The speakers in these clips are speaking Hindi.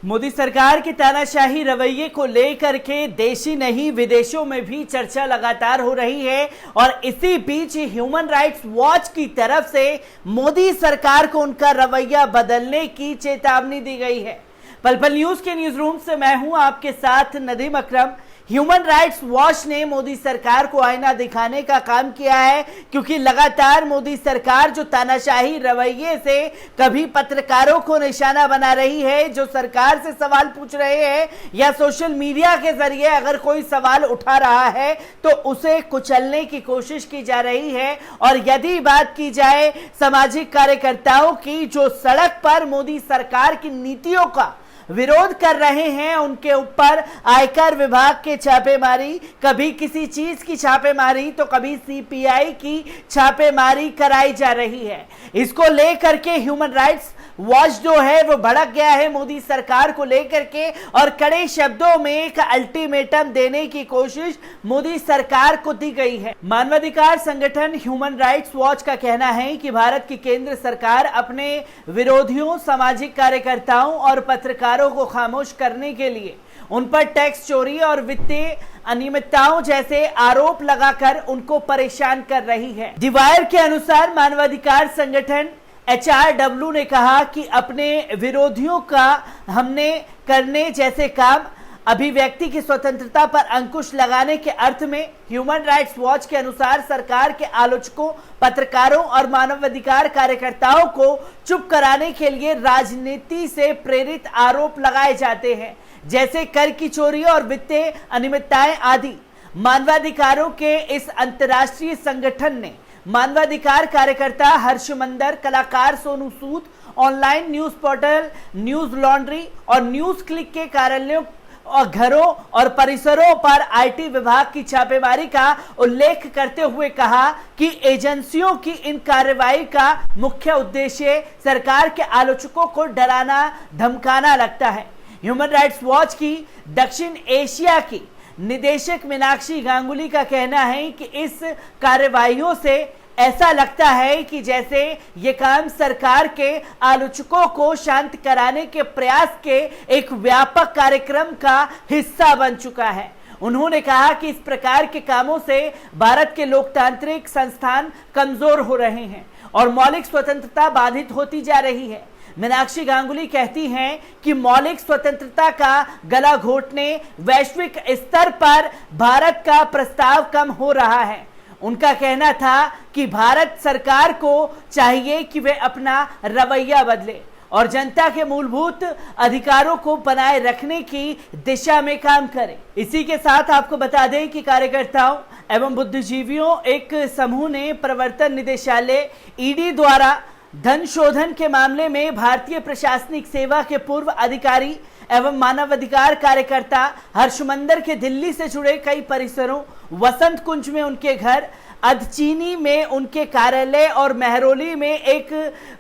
मोदी सरकार के तानाशाही रवैये को लेकर के देशी नहीं विदेशों में भी चर्चा लगातार हो रही है और इसी बीच ह्यूमन राइट्स वॉच की तरफ से मोदी सरकार को उनका रवैया बदलने की चेतावनी दी गई है। पल पल न्यूज के न्यूज रूम से मैं हूं आपके साथ नदीम अकरम। ह्यूमन राइट्स वॉच ने मोदी सरकार को आईना दिखाने का काम किया है, क्योंकि लगातार मोदी सरकार जो तानाशाही रवैये से कभी पत्रकारों को निशाना बना रही है, जो सरकार से सवाल पूछ रहे हैं या सोशल मीडिया के जरिए अगर कोई सवाल उठा रहा है तो उसे कुचलने की कोशिश की जा रही है। और यदि बात की जाए सामाजिक कार्यकर्ताओं की जो सड़क पर मोदी सरकार की नीतियों का विरोध कर रहे हैं, उनके ऊपर आयकर विभाग के छापेमारी, कभी किसी चीज की छापेमारी तो कभी सीपीआई की छापेमारी कराई जा रही है। इसको लेकर के ह्यूमन राइट्स वॉच जो है वो भड़क गया है मोदी सरकार को लेकर के और कड़े शब्दों में एक अल्टीमेटम देने की कोशिश मोदी सरकार को दी गई है। मानवाधिकार संगठन ह्यूमन राइट्स वॉच का कहना है कि भारत की केंद्र सरकार अपने विरोधियों, सामाजिक कार्यकर्ताओं और पत्रकारों को खामोश करने के लिए उन पर टैक्स चोरी और वित्तीय अनियमितताओं जैसे आरोप लगाकर उनको परेशान कर रही है। दी वायर के अनुसार मानवाधिकार संगठन HRW ने कहा कि अपने विरोधियों का हमने करने जैसे काम अभिव्यक्ति की स्वतंत्रता पर अंकुश लगाने के अर्थ में ह्यूमन राइट्स वॉच के अनुसार सरकार के आलोचकों, पत्रकारों और मानवाधिकार कार्यकर्ताओं को चुप कराने के लिए राजनीति से प्रेरित आरोप लगाए जाते हैं, जैसे कर की चोरी और वित्तीय अनियमितताएं आदि। मानवाधिकारों के इस अंतर्राष्ट्रीय संगठन ने मानवाधिकार कार्यकर्ता हर्षमंदर, कलाकार Sonu Sood, online news portal news laundry और न्यूज क्लिक के कार्यालयों और घरों और परिसरों पर आईटी विभाग की छापेमारी का उल्लेख करते हुए कहा कि एजेंसियों की इन कार्रवाई का मुख्य उद्देश्य सरकार के आलोचकों को डराना धमकाना लगता है। ह्यूमन राइट्स वॉच की दक्षिण एशिया की निदेशक मीनाक्षी गांगुली का कहना है कि इस कार्रवाइयों से ऐसा लगता है कि जैसे ये काम सरकार के आलोचकों को शांत कराने के प्रयास के एक व्यापक कार्यक्रम का हिस्सा बन चुका है। उन्होंने कहा कि इस प्रकार के कामों से भारत के लोकतांत्रिक संस्थान कमजोर हो रहे हैं और मौलिक स्वतंत्रता बाधित होती जा रही है। मीनाक्षी गांगुली कहती हैं कि मौलिक स्वतंत्रता का गला घोटने वैश्विक स्तर पर भारत का प्रस्ताव कम हो रहा है। उनका कहना था कि भारत सरकार को चाहिए कि वे अपना रवैया बदले और जनता के मूलभूत अधिकारों को बनाए रखने की दिशा में काम करे। इसी के साथ आपको बता दें कि कार्यकर्ताओं एवं बुद्धिजीवियों एक समूह ने प्रवर्तन निदेशालय ईडी द्वारा धन शोधन के मामले में भारतीय प्रशासनिक सेवा के पूर्व अधिकारी एवं मानवाधिकार कार्यकर्ता हर्षमंदर के दिल्ली से जुड़े कई परिसरों, वसंत कुंज में उनके घर, अधचीनी में उनके कार्यालय और मेहरौली में एक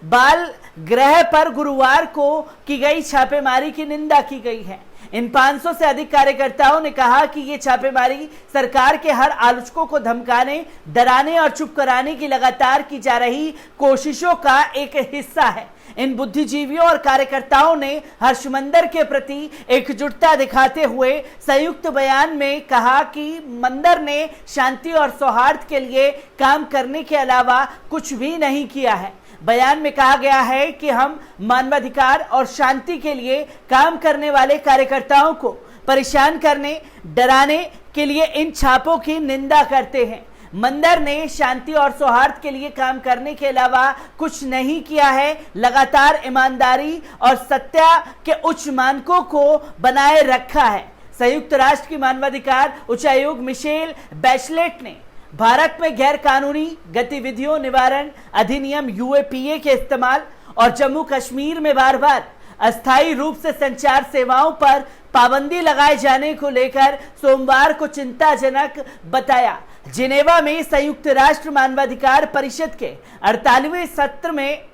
बाल गृह पर गुरुवार को की गई छापेमारी की निंदा की गई है। इन 500 से अधिक कार्यकर्ताओं ने कहा कि ये छापेमारी सरकार के हर आलोचकों को धमकाने, डराने और चुप कराने की लगातार की जा रही कोशिशों का एक हिस्सा है। इन बुद्धिजीवियों और कार्यकर्ताओं ने हर्षमंदर के प्रति एकजुटता दिखाते हुए संयुक्त बयान में कहा कि मंदर ने शांति और सौहार्द के लिए काम करने के अलावा कुछ भी नहीं किया है। बयान में कहा गया है कि हम मानवाधिकार और शांति के लिए काम करने वाले कार्यकर्ताओं को परेशान करने, डराने के लिए इन छापों की निंदा करते हैं। मंदर ने शांति और सौहार्द के लिए काम करने के अलावा कुछ नहीं किया है, लगातार ईमानदारी और सत्य के उच्च मानकों को बनाए रखा है। संयुक्त राष्ट्र की मानवाधिकार उच्चायोग मिशेल बैचलेट ने भारत में गैर कानूनी गतिविधियों निवारण अधिनियम UAPA के इस्तेमाल और जम्मू कश्मीर में बार बार अस्थायी रूप से संचार सेवाओं पर पाबंदी लगाए जाने को लेकर सोमवार को चिंताजनक बताया। जिनेवा में संयुक्त राष्ट्र मानवाधिकार परिषद के 48वें सत्र में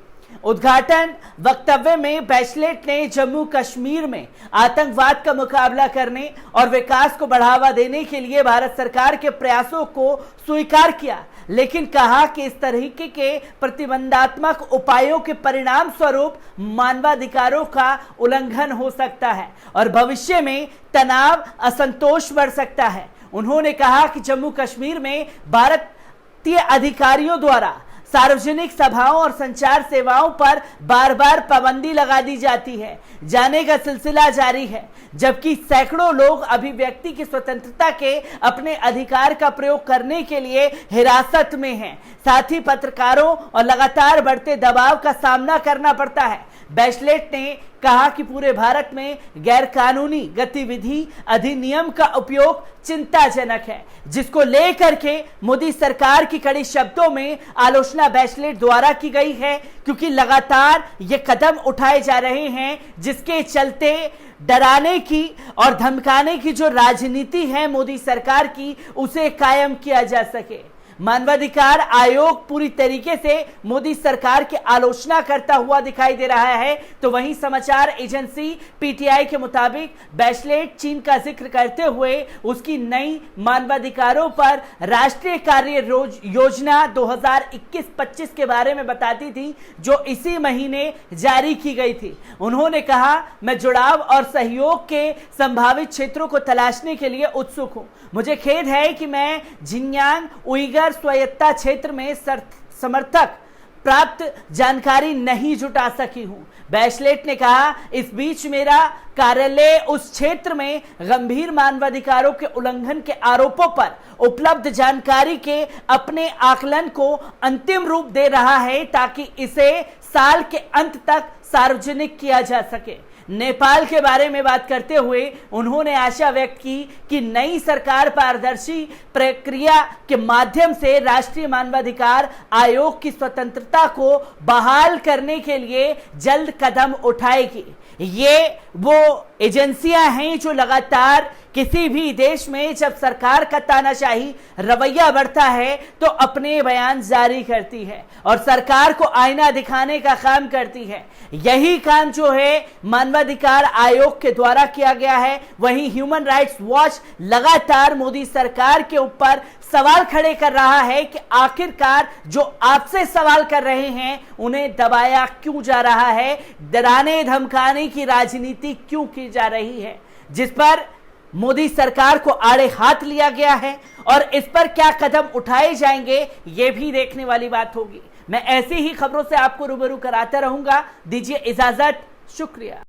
उद्घाटन वक्तव्य में बैचलेट ने जम्मू कश्मीर में आतंकवाद का मुकाबला करने और विकास को बढ़ावा देने के लिए भारत सरकार के प्रयासों को स्वीकार किया, लेकिन कहा कि इस तरीके के प्रतिबंधात्मक उपायों के परिणाम स्वरूप मानवाधिकारों का उल्लंघन हो सकता है और भविष्य में तनाव, असंतोष बढ़ सकता है। उन्होंने कहा कि जम्मू कश्मीर में भारतीय अधिकारियों द्वारा सार्वजनिक सभाओं और संचार सेवाओं पर बार बार पाबंदी लगा दी जाती है, जाने का सिलसिला जारी है, जबकि सैकड़ों लोग अभिव्यक्ति की स्वतंत्रता के अपने अधिकार का प्रयोग करने के लिए हिरासत में हैं। साथ ही पत्रकारों और लगातार बढ़ते दबाव का सामना करना पड़ता है। बैचलेट ने कहा कि पूरे भारत में गैरकानूनी गतिविधि अधिनियम का उपयोग चिंताजनक है, जिसको लेकर के मोदी सरकार की कड़ी शब्दों में आलोचना बैचलेट द्वारा की गई है, क्योंकि लगातार ये कदम उठाए जा रहे हैं जिसके चलते डराने की और धमकाने की जो राजनीति है मोदी सरकार की, उसे कायम किया जा सके। मानवाधिकार आयोग पूरी तरीके से मोदी सरकार की आलोचना करता हुआ दिखाई दे रहा है, तो वहीं समाचार एजेंसी पीटीआई के मुताबिक बैचलेट चीन का जिक्र करते हुए उसकी नई मानवाधिकारों पर राष्ट्रीय कार्य योजना 2021-25 के बारे में बताती थी, जो इसी महीने जारी की गई थी। उन्होंने कहा, मैं जुड़ाव और सहयोग के संभावित क्षेत्रों को तलाशने के लिए उत्सुक हूं। मुझे खेद है कि मैं जिनयांग उइगर स्वायत्ता क्षेत्र में समर्थक प्राप्त जानकारी नहीं जुटा सकी हूं। बैचलेट ने कहा, इस बीच मेरा कार्यालय उस क्षेत्र में गंभीर मानवाधिकारों के उल्लंघन के आरोपों पर उपलब्ध जानकारी के अपने आकलन को अंतिम रूप दे रहा है, ताकि इसे साल के अंत तक सार्वजनिक किया जा सके। नेपाल के बारे में बात करते हुए उन्होंने आशा व्यक्त की कि नई सरकार पारदर्शी प्रक्रिया के माध्यम से राष्ट्रीय मानवाधिकार आयोग की स्वतंत्रता को बहाल करने के लिए जल्द कदम उठाएगी। ये वो एजेंसियां हैं जो लगातार किसी भी देश में जब सरकार का तानाशाही रवैया बढ़ता है तो अपने बयान जारी करती है और सरकार को आईना दिखाने का काम करती है। यही काम जो है मानवाधिकार आयोग के द्वारा किया गया है। वहीं ह्यूमन राइट्स वॉच लगातार मोदी सरकार के ऊपर सवाल खड़े कर रहा है कि आखिरकार जो आपसे सवाल कर रहे हैं उन्हें दबाया क्यों जा रहा है, डराने धमकाने की राजनीति क्यों की जा रही है, जिस पर मोदी सरकार को आड़े हाथ लिया गया है और इस पर क्या कदम उठाए जाएंगे ये भी देखने वाली बात होगी। मैं ऐसी ही खबरों से आपको रूबरू कराता रहूंगा। दीजिए इजाजत, शुक्रिया।